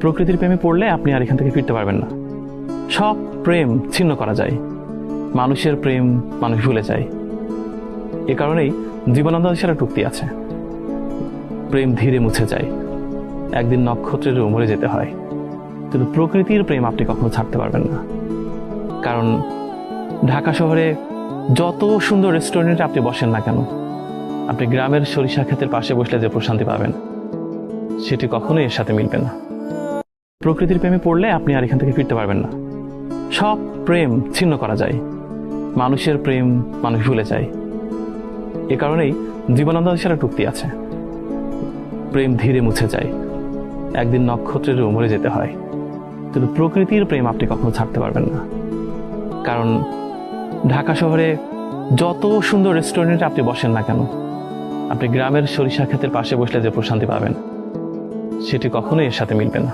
প্রকৃতির প্রেমে পড়লে আপনি আর এখান থেকে ফিরতে পারবেন না। সব প্রেম ছিন্ন করা যায়, মানুষের প্রেম মানুষ ভুলে যায়। এ কারণেই জীবনানন্দ সেরা উক্তি আছে, প্রেম ধীরে মুছে যায়, একদিন নক্ষত্রেরও মরে যেতে হয়, কিন্তু প্রকৃতির প্রেম আপনি কখনো ছাড়তে পারবেন না। কারণ ঢাকা শহরে যত সুন্দর রেস্টুরেন্টে আপনি বসেন না কেন, আপনি গ্রামের সরিষা ক্ষেতের পাশে বসলে যে প্রশান্তি পাবেন সেটি কখনোই এর সাথে মিলবে না। প্রকৃতির প্রেমে পড়লে আপনি আর এখান থেকে ফিরতে পারবেন না। সব প্রেম ছিন্ন করা যায়, মানুষের প্রেম মানুষ ভুলে যায়। এ কারণেই জীবনানন্দ সেরা উক্তি আছে, প্রেম ধীরে মুছে যায়, একদিন নক্ষত্রেরও মরে যেতে হয়, কিন্তু প্রকৃতির প্রেম আপনি কখনো ছাড়তে পারবেন না। কারণ ঢাকা শহরে যত সুন্দর রেস্টুরেন্টে আপনি বসেন না কেন, আপনি গ্রামের সরিষা ক্ষেতের পাশে বসলে যে প্রশান্তি পাবেন সেটি কখনোই এর সাথে মিলবে না।